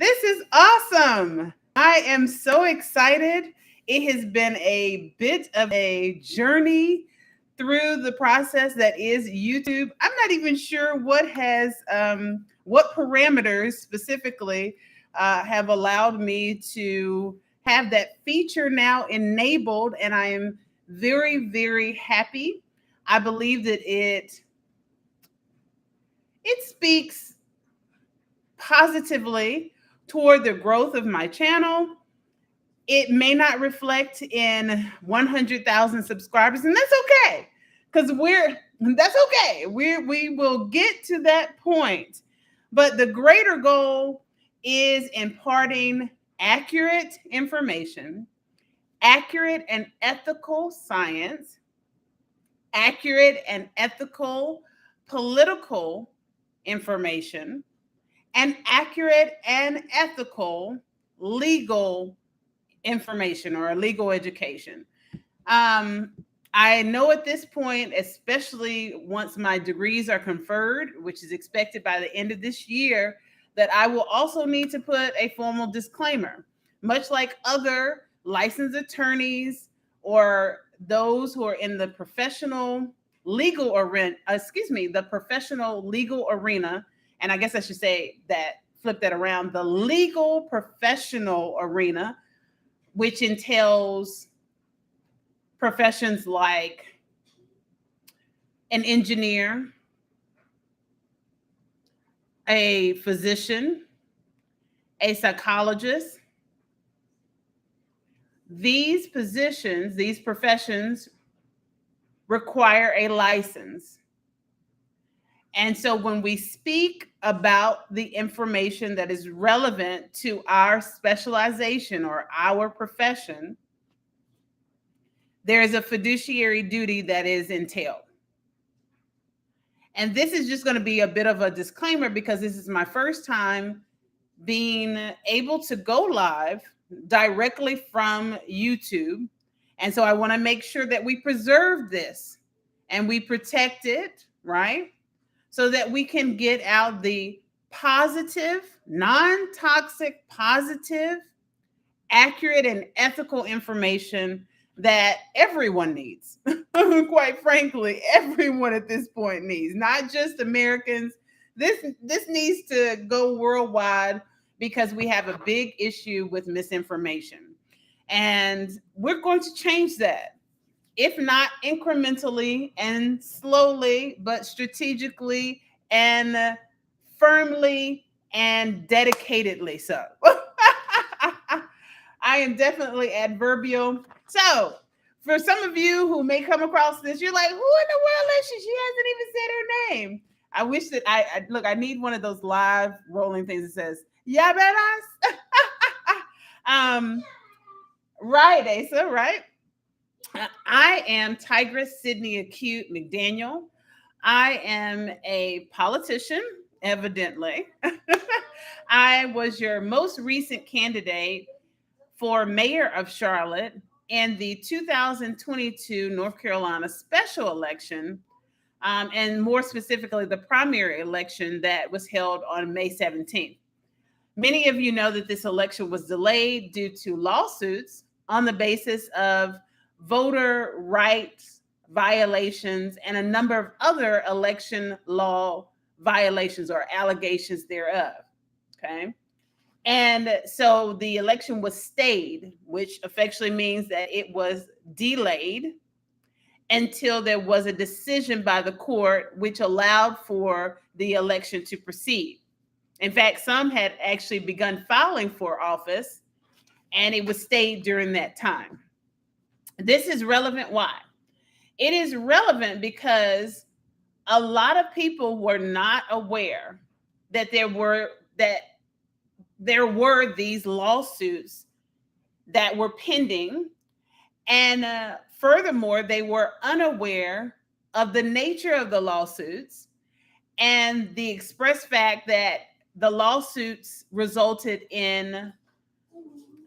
This is awesome. I am so excited. It has been a bit of a journey through the process that is YouTube. I'm not even sure what parameters specifically have allowed me to have that feature now enabled, and I am very, very happy. I believe that it speaks positively toward the growth of my channel. It may not reflect in 100,000 subscribers, and that's okay, because that's okay. We will get to that point. But the greater goal is imparting accurate information, accurate and ethical science, accurate and ethical political information, and accurate and ethical legal information or legal education. Um, I know at this point, especially once my degrees are conferred, which is expected by the end of this year, that I will also need to put a formal disclaimer, much like other licensed attorneys or those who are in the professional legal arena, the professional legal arena. And I guess I should say that, flip that around, the legal professional arena, which entails professions like an engineer, a physician, a psychologist. These positions, these professions require a license. And so when we speak about the information that is relevant to our specialization or our profession, there is a fiduciary duty that is entailed. And this is just going to be a bit of a disclaimer because this is my first time being able to go live directly from YouTube. And so I want to make sure that we preserve this and we protect it, right? So that we can get out the positive, non-toxic, positive, accurate, and ethical information that everyone needs. Quite frankly, everyone at this point needs, not just Americans. This needs to go worldwide because we have a big issue with misinformation. And we're going to change that, if not incrementally and slowly, but strategically and firmly and dedicatedly so. I am definitely adverbial. So, for some of you who may come across this, you're like, who in the world is she? She hasn't even said her name. I wish that I need one of those live rolling things that says, yeah, badass. Right, Asa, right? I am Tigress Sydney Acute McDaniel. I am a politician, evidently. I was your most recent candidate for mayor of Charlotte in the 2022 North Carolina special election, and more specifically, the primary election that was held on May 17th. Many of you know that this election was delayed due to lawsuits on the basis of voter rights violations and a number of other election law violations or allegations thereof. Okay. And so the election was stayed, which effectively means that it was delayed until there was a decision by the court which allowed for the election to proceed. In fact, some had actually begun filing for office, and it was stayed during that time. This is relevant. Why? It is relevant because a lot of people were not aware that there were these lawsuits that were pending. And furthermore, they were unaware of the nature of the lawsuits and the express fact that the lawsuits resulted in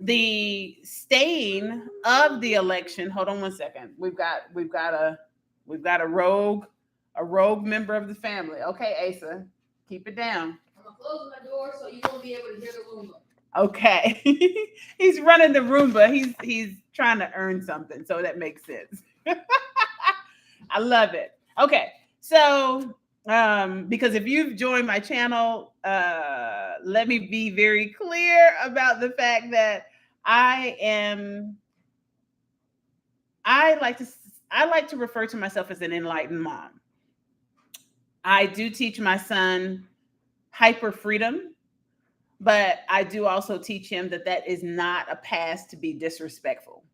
the staying of the election. Hold on one second. We've got a rogue member of the family. Okay, Asa, keep it down. I'm gonna close my door so you won't be able to hear the room. Okay. He's running the Roomba. He's trying to earn something, so that makes sense. I love it. Okay. So because if you've joined my channel, let me be very clear about the fact that I am I like to I like to refer to myself as an enlightened mom. I do teach my son hyper freedom, but I do also teach him that that is not a pass to be disrespectful.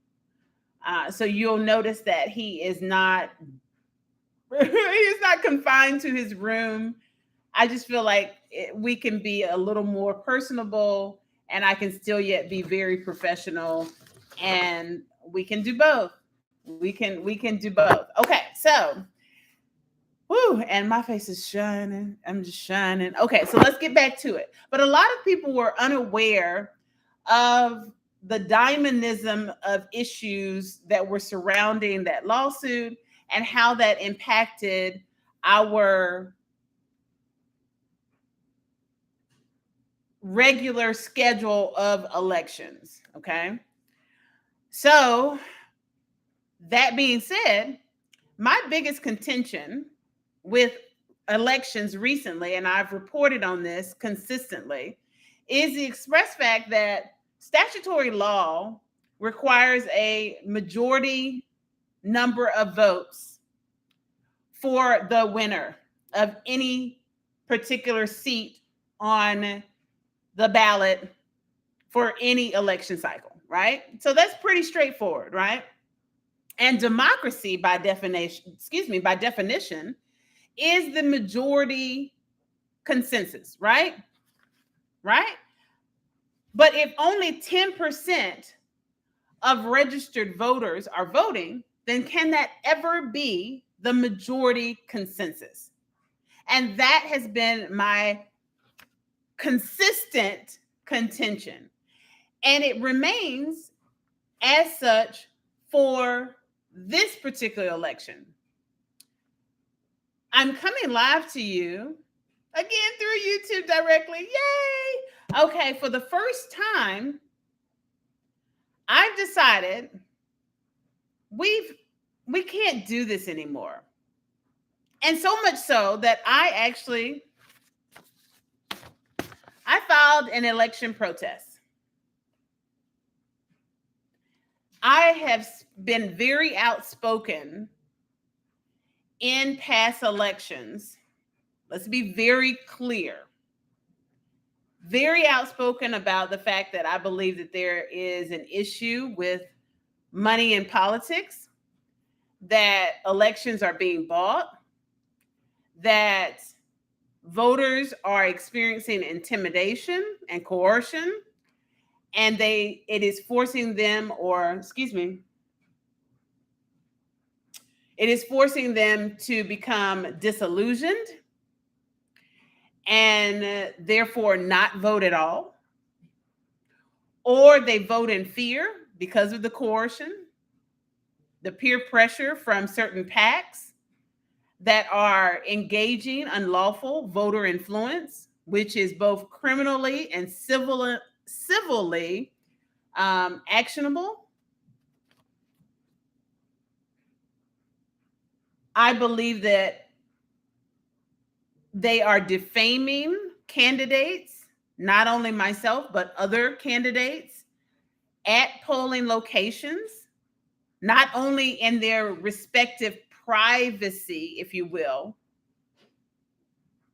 So you'll notice that he is not he's not confined to his room. I just feel like we can be a little more personable, and I can still yet be very professional, and we can do both. We can do both. Okay, so whoo, and my face is shining. I'm just shining. Okay, so let's get back to it. But a lot of people were unaware of the diamonism of issues that were surrounding that lawsuit and how that impacted our regular schedule of elections. Okay. So, that being said, my biggest contention with elections recently, and I've reported on this consistently, is the express fact that statutory law requires a majority number of votes for the winner of any particular seat on the ballot for any election cycle, right? So that's pretty straightforward, right? And democracy by definition, is the majority consensus, right? Right? But if only 10% of registered voters are voting, then can that ever be the majority consensus? And that has been my consistent contention. And it remains as such for this particular election. I'm coming live to you again through YouTube directly. Yay! Okay, for the first time, I've decided we can't do this anymore. And so much so that I filed an election protest. I have been very outspoken in past elections. Let's be very clear. Very outspoken about the fact that I believe that there is an issue with money in politics, that elections are being bought, that voters are experiencing intimidation and coercion, and it is forcing them, or excuse me, it is forcing them to become disillusioned and therefore not vote at all, or they vote in fear because of the coercion, the peer pressure from certain PACs that are engaging unlawful voter influence, which is both criminally and civilly actionable. I believe that they are defaming candidates, not only myself, but other candidates at polling locations, not only in their respective privacy, if you will.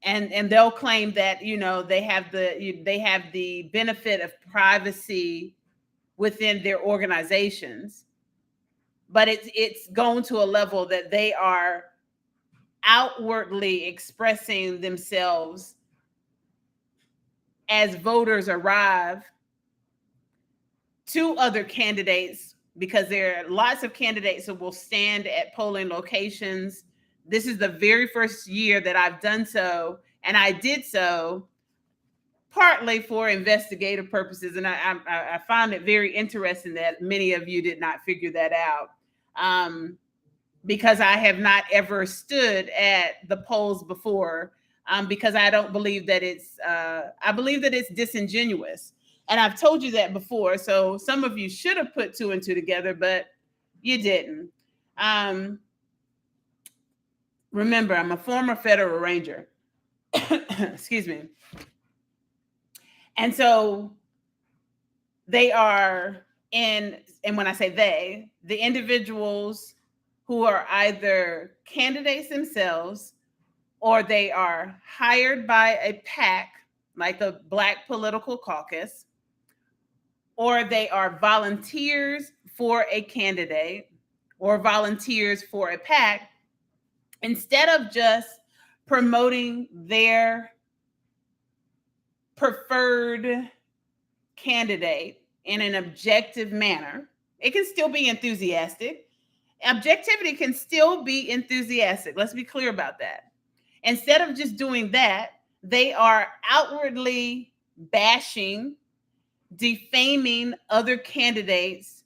And they'll claim that, they have the benefit of privacy within their organizations, but it's going to a level that they are outwardly expressing themselves as voters arrive to other candidates, because there are lots of candidates that will stand at polling locations. This is the very first year that I've done so, and I did so partly for investigative purposes. And I found it very interesting that many of you did not figure that out, because I have not ever stood at the polls before, because I don't believe that I believe that it's disingenuous. And I've told you that before. So some of you should have put two and two together, but you didn't. Remember, I'm a former federal ranger. Excuse me. And so they are and when I say they, the individuals who are either candidates themselves or they are hired by a PAC, like a Black Political Caucus, or they are volunteers for a candidate or volunteers for a PAC, instead of just promoting their preferred candidate in an objective manner. It can still be enthusiastic. Objectivity can still be enthusiastic. Let's be clear about that. Instead of just doing that, they are outwardly bashing, defaming other candidates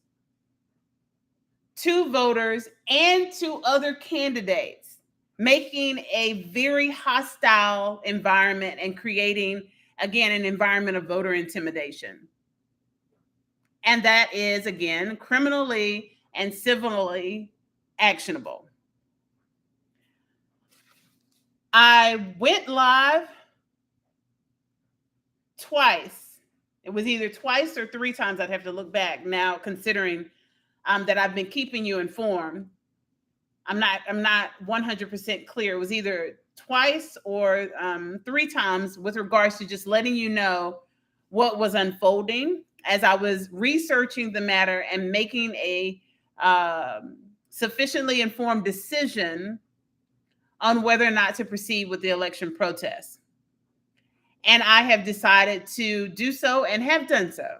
to voters and to other candidates, making a very hostile environment and creating, again, an environment of voter intimidation. And that is, again, criminally and civilly actionable. I went live twice. It was either twice or three times. I'd have to look back now, considering that I've been keeping you informed. I'm not 100% clear. It was either twice or three times with regards to just letting you know what was unfolding as I was researching the matter and making a sufficiently informed decision on whether or not to proceed with the election protest. And I have decided to do so and have done so.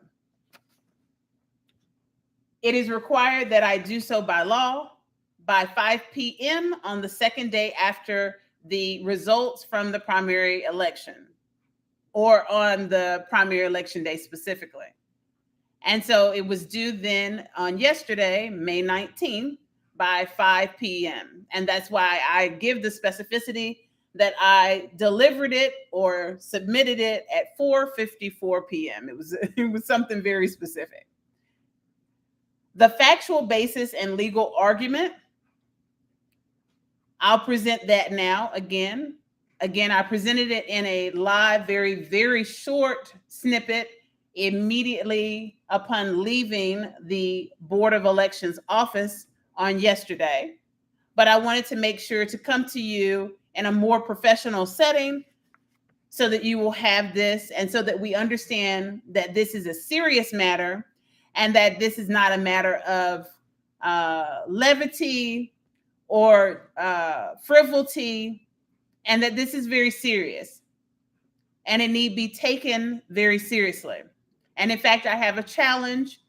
It is required that I do so by law by 5 p.m. on the second day after the results from the primary election, or on the primary election day specifically. And so it was due then on yesterday, May 19th, by 5 p.m. And that's why I give the specificity that I delivered it or submitted it at 4:54 p.m. It was something very specific. The factual basis and legal argument, I'll present that now again. Again, I presented it in a live, very, very short snippet immediately upon leaving the Board of Elections office on yesterday. But I wanted to make sure to come to you in a more professional setting so that you will have this and so that we understand that this is a serious matter and that this is not a matter of levity or frivolity, and that this is very serious and it need be taken very seriously. And in fact, I have a challenge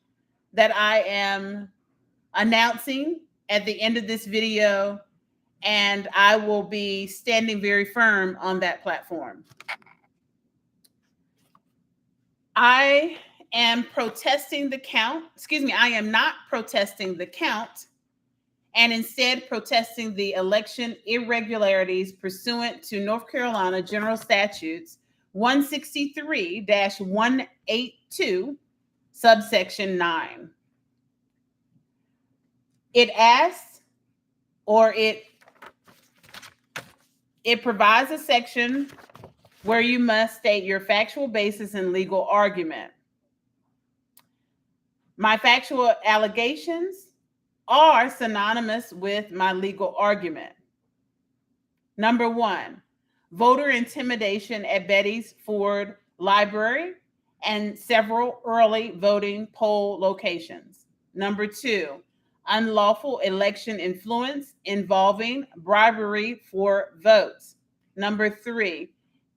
that I am announcing at the end of this video, and I will be standing very firm on that platform. I am protesting the count. Excuse me, I am not protesting the count, and instead protesting the election irregularities pursuant to North Carolina General Statutes 163-182, subsection 9. It asks, or it provides a section where you must state your factual basis and legal argument. My factual allegations are synonymous with my legal argument. Number one, voter intimidation at Betty's Ford Library and several early voting poll locations. Number two, unlawful election influence involving bribery for votes. Number three,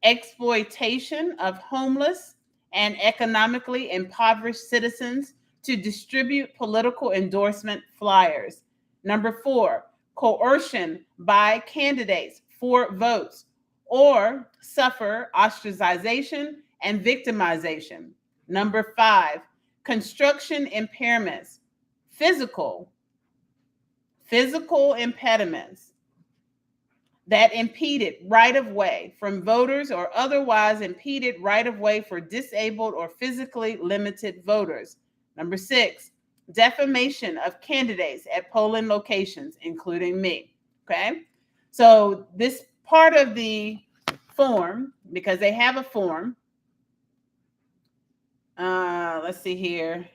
exploitation of homeless and economically impoverished citizens to distribute political endorsement flyers. Number four, coercion by candidates for votes or suffer ostracization and victimization. Number five, construction impairments, physical impediments, that impeded right of way from voters or otherwise impeded right of way for disabled or physically limited voters. Number 6, defamation of candidates at polling locations, including me. Okay. So this part of the form, because they have a form, let's see here,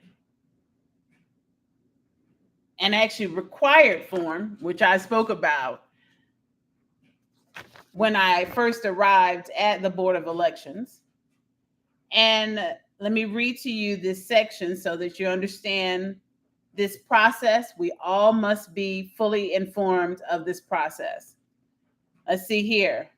an actually required form, which I spoke about when I first arrived at the Board of Elections. And let me read to you this section so that you understand this process. We all must be fully informed of this process. Let's see here.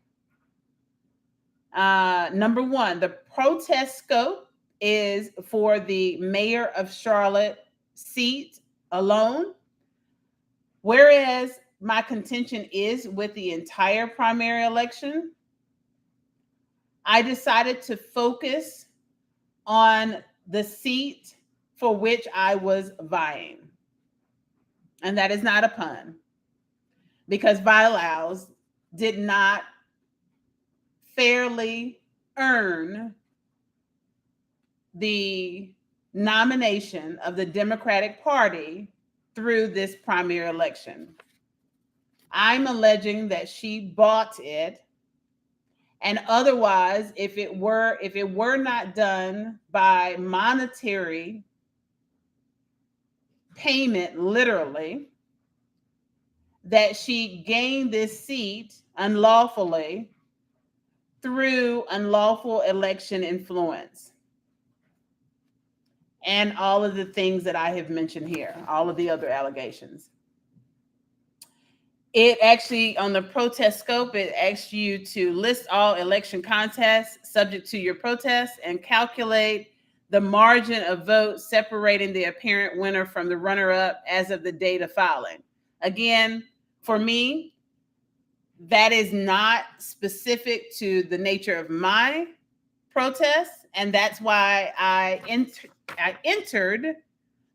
Number 1, the protest scope is for the mayor of Charlotte seat alone, whereas my contention is with the entire primary election. I decided to focus on the seat for which I was vying. And that is not a pun, because Lyles did not fairly earn the nomination of the Democratic Party through this primary election. I'm alleging that she bought it, and otherwise, if it were not done by monetary payment, literally, that she gained this seat unlawfully through unlawful election influence and all of the things that I have mentioned here, all of the other allegations. It actually, on the protest scope, it asks you to list all election contests subject to your protest and calculate the margin of votes separating the apparent winner from the runner-up as of the date of filing. Again, for me, that is not specific to the nature of my protest, and that's why I entered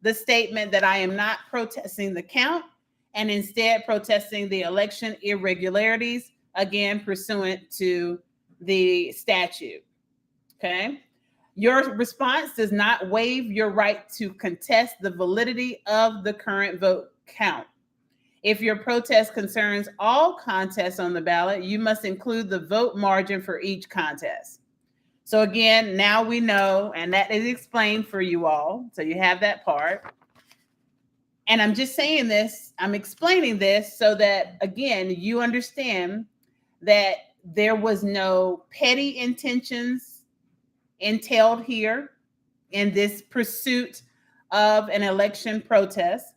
the statement that I am not protesting the count and instead protesting the election irregularities, again, pursuant to the statute. Okay. Your response does not waive your right to contest the validity of the current vote count. If your protest concerns all contests on the ballot, you must include the vote margin for each contest. So again, now we know, and that is explained for you all. So you have that part. And I'm just saying this, I'm explaining this so that, again, you understand that there was no petty intentions entailed here in this pursuit of an election protest,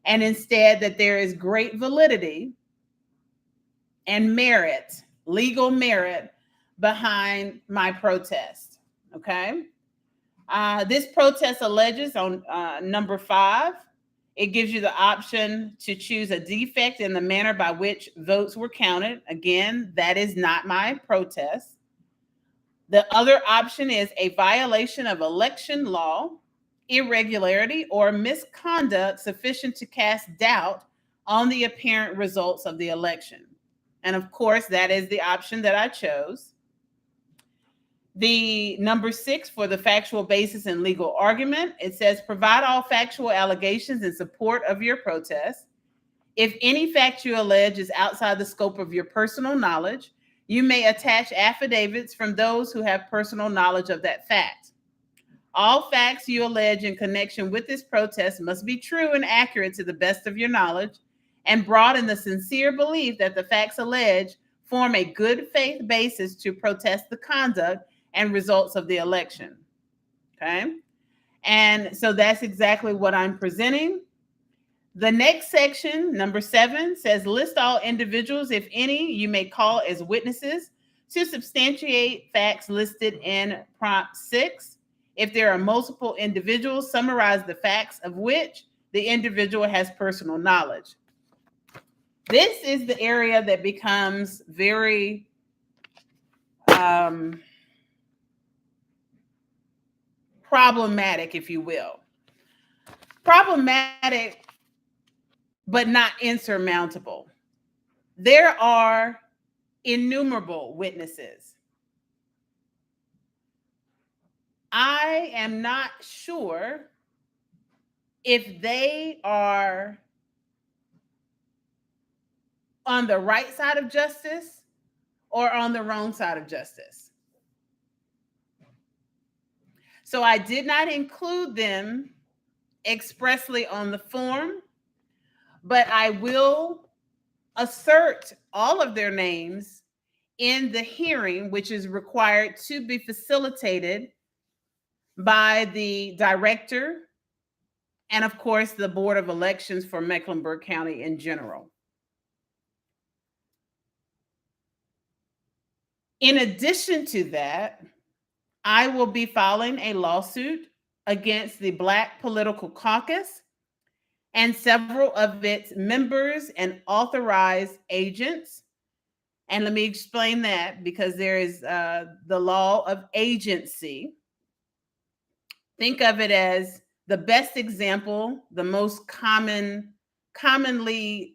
and instead that there is great validity and merit, legal merit, behind my protest. Okay. This protest alleges on number 5, it gives you the option to choose a defect in the manner by which votes were counted. Again, that is not my protest. The other option is a violation of election law, irregularity, or misconduct sufficient to cast doubt on the apparent results of the election. And of course, that is the option that I chose. The number 6 for the factual basis and legal argument, it says provide all factual allegations in support of your protest. If any fact you allege is outside the scope of your personal knowledge, you may attach affidavits from those who have personal knowledge of that fact. All facts you allege in connection with this protest must be true and accurate to the best of your knowledge and brought in the sincere belief that the facts alleged form a good faith basis to protest the conduct and results of the election. Okay. And so that's exactly what I'm presenting. The next section, number 7, says list all individuals, if any, you may call as witnesses to substantiate facts listed in prompt 6. If there are multiple individuals, summarize the facts of which the individual has personal knowledge. This is the area that becomes very problematic, if you will. Problematic, but not insurmountable. There are innumerable witnesses. I am not sure if they are on the right side of justice or on the wrong side of justice. So I did not include them expressly on the form, but I will assert all of their names in the hearing, which is required to be facilitated by the director and, of course, the Board of Elections for Mecklenburg County in general. In addition to that, I will be filing a lawsuit against the Black Political Caucus and several of its members and authorized agents. And let me explain that, because there is the law of agency. Think of it as the best example, the most commonly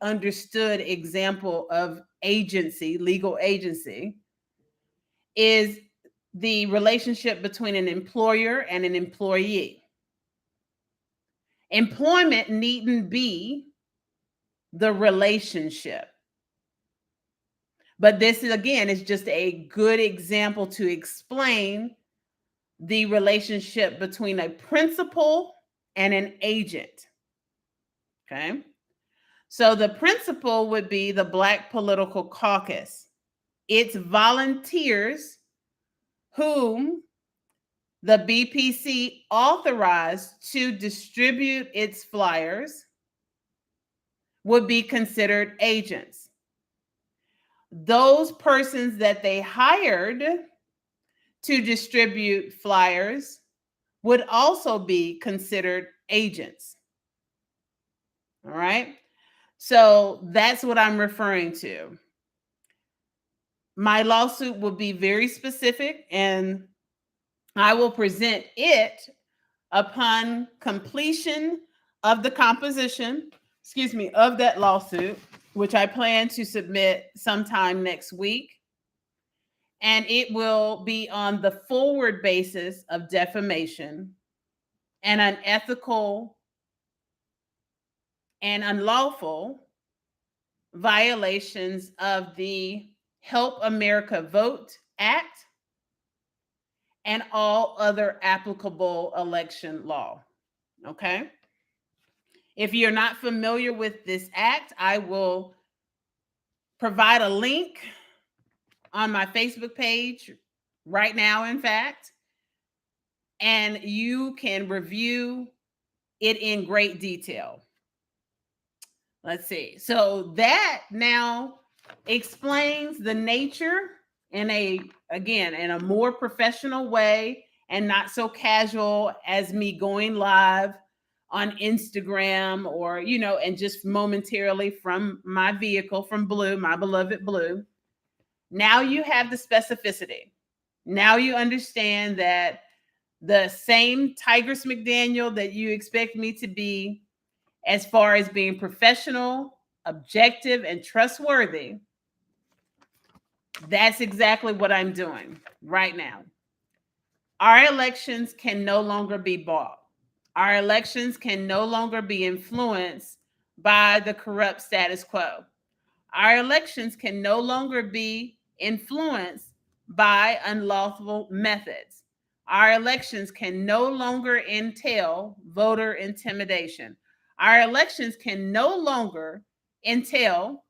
understood example of agency, legal agency, is the relationship between an employer and an employee. Employment needn't be the relationship. But this is, again, is just a good example to explain the relationship between a principal and an agent. Okay. So the principal would be the Black Political Caucus. It's volunteers whom the BPC authorized to distribute its flyers would be considered agents. Those persons that they hired to distribute flyers would also be considered agents. All right. So that's what I'm referring to. My lawsuit will be very specific, and I will present it upon completion of the composition, of that lawsuit, which I plan to submit sometime next week. And it will be on the forward basis of defamation and unethical and unlawful violations of the Help America Vote Act and all other applicable election law. Okay? If you're not familiar with this act, I will provide a link on my Facebook page right now, in fact, and you can review it in great detail. Let's see. So that now explains the nature in a more professional way, and not so casual as me going live on Instagram, or, and just momentarily from my vehicle, from Blue, my beloved Blue. Now you have the specificity. Now you understand that the same Tigress McDaniel that you expect me to be, as far as being professional, objective, and trustworthy, that's exactly what I'm doing right now. Our elections can no longer be bought. Our elections can no longer be influenced by the corrupt status quo. Our elections can no longer be influenced by unlawful methods. Our elections can no longer entail voter intimidation. Our elections can no longer entail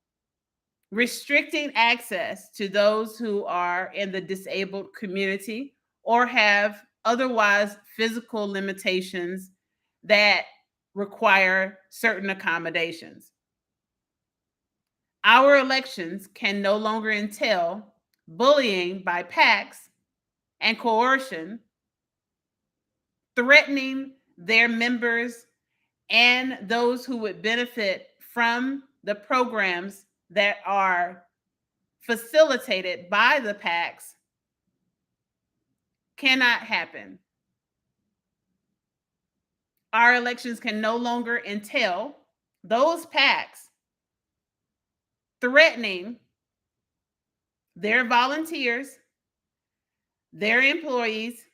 restricting access to those who are in the disabled community or have otherwise physical limitations that require certain accommodations. Our elections can no longer entail bullying by PACs and coercion, threatening their members and those who would benefit from the programs that are facilitated by the PACs. Cannot happen. Our elections can no longer entail those PACs threatening their volunteers, their employees,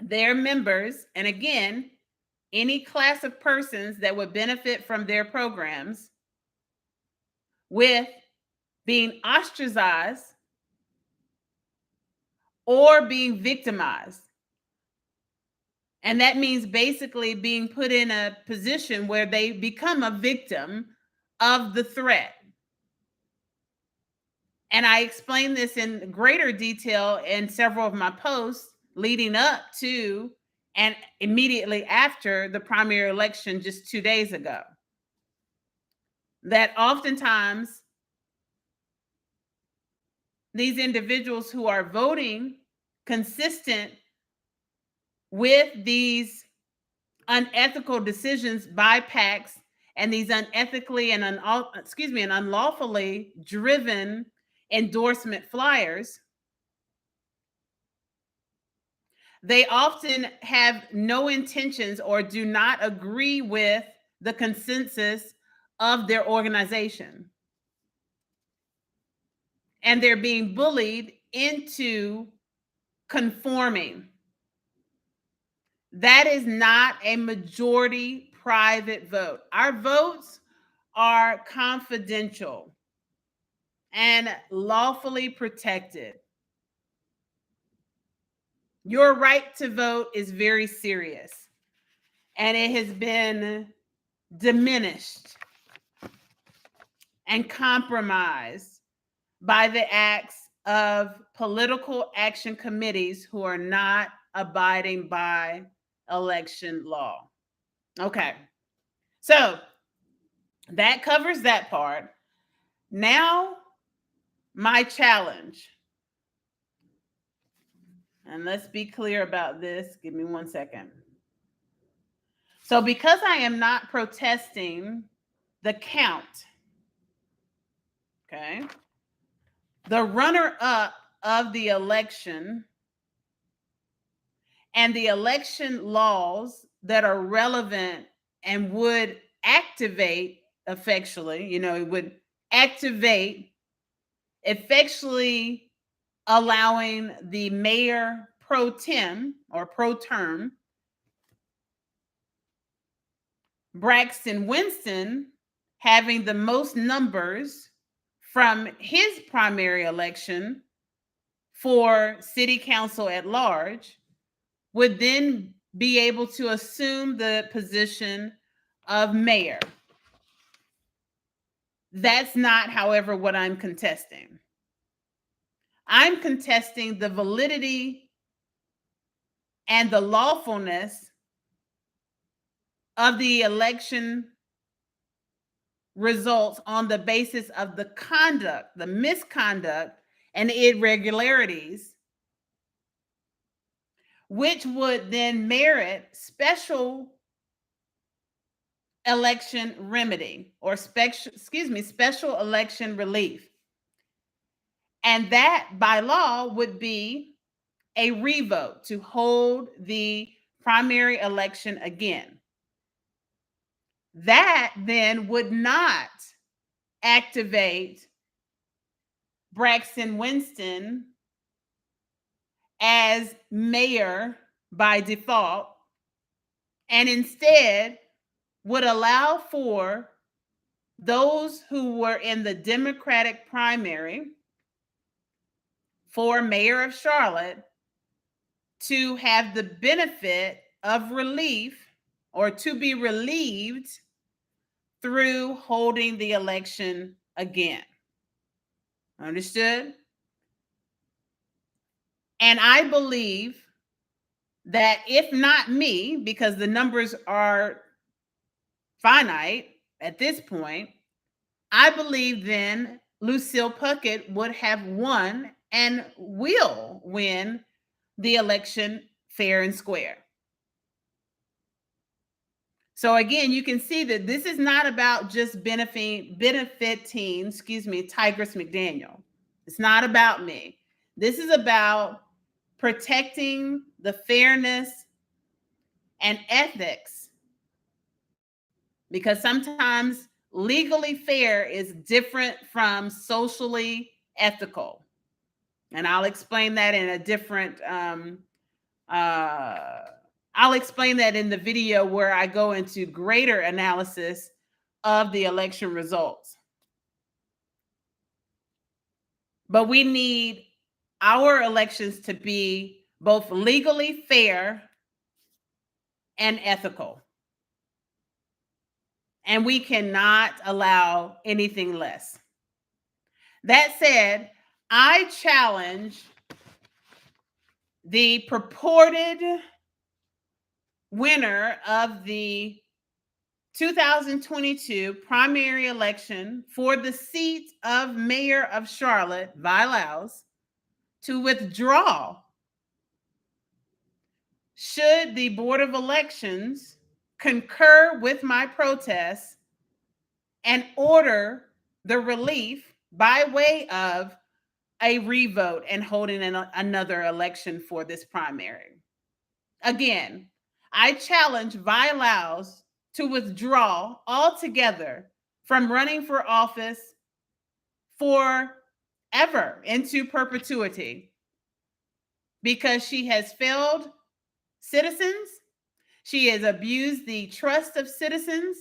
their members, and again, any class of persons that would benefit from their programs with being ostracized or being victimized. And that means basically being put in a position where they become a victim of the threat. And I explain this in greater detail in several of my posts leading up to and immediately after the primary election just 2 days ago. That oftentimes these individuals who are voting consistent with these unethical decisions by PACs and these unethically and unlawfully driven endorsement flyers, they often have no intentions or do not agree with the consensus of their organization. And they're being bullied into conforming. That is not a majority private vote. Our votes are confidential and lawfully protected. Your right to vote is very serious, and it has been diminished and compromised by the acts of political action committees who are not abiding by election law. Okay, so that covers that part. Now, my challenge. And let's be clear about this. Give me 1 second. So, because I am not protesting the count, okay, the runner up of the election and the election laws that are relevant and would activate effectually, it would activate effectually allowing the mayor pro tem or pro term, Braxton Winston, having the most numbers from his primary election for city council at large, would then be able to assume the position of mayor. That's not, however, what I'm contesting. I'm contesting the validity and the lawfulness of the election results on the basis of the conduct, the misconduct, and irregularities, which would then merit special election remedy or special election relief. And that by law would be a revote to hold the primary election again. That then would not activate Braxton Winston as mayor by default, and instead would allow for those who were in the Democratic primary for mayor of Charlotte to have the benefit of relief or to be relieved through holding the election again. Understood? And I believe that if not me, because the numbers are finite at this point, I believe then Lucille Puckett would have won and will win the election fair and square. So again, you can see that this is not about just benefiting, Tigress McDaniel. It's not about me. This is about protecting the fairness and ethics, because sometimes Legally fair is different from socially ethical. And I'll explain that in a different I'll explain that in the video where I go into greater analysis of the election results. But we need our elections to be both legally fair and ethical. And we cannot allow anything less. That said, I challenge the purported winner of the 2022 primary election for the seat of mayor of Charlotte, Lyles, to withdraw should the Board of Elections concur with my protest and order the relief by way of a revote and holding another election for this primary. Again, I challenge Lyles to withdraw altogether from running for office forever into perpetuity because she has failed citizens, she has abused the trust of citizens,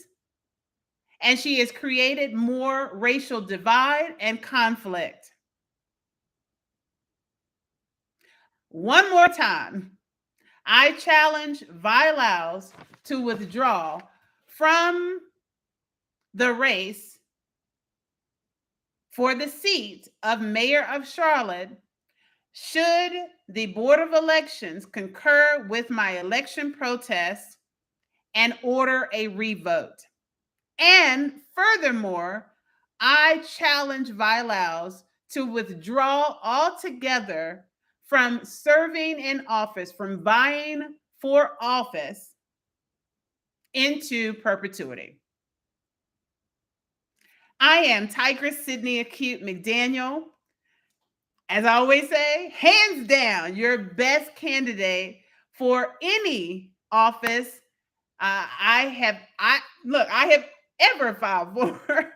and she has created more racial divide and conflict. One more time, I challenge Lyles to withdraw from the race for the seat of mayor of Charlotte should the Board of Elections concur with my election protest and order a revote. And furthermore, I challenge Lyles to withdraw altogether from serving in office, from vying for office into perpetuity. I am Tigress Sydney Acute McDaniel. As I always say, hands down, your best candidate for any office I have ever filed for.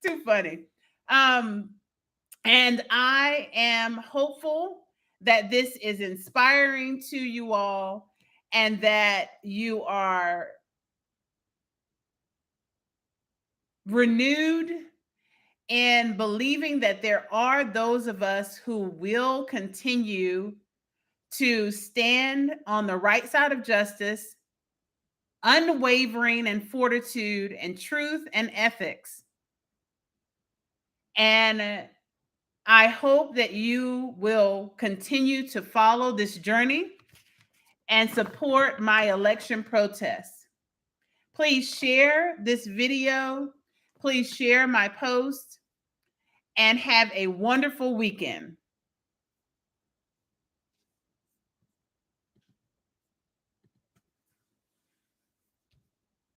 Too funny. And I am hopeful that this is inspiring to you all and that you are renewed in believing that there are those of us who will continue to stand on the right side of justice, unwavering in fortitude and truth and ethics. And I hope that you will continue to follow this journey and support my election protests. Please share this video. Please share my post and have a wonderful weekend.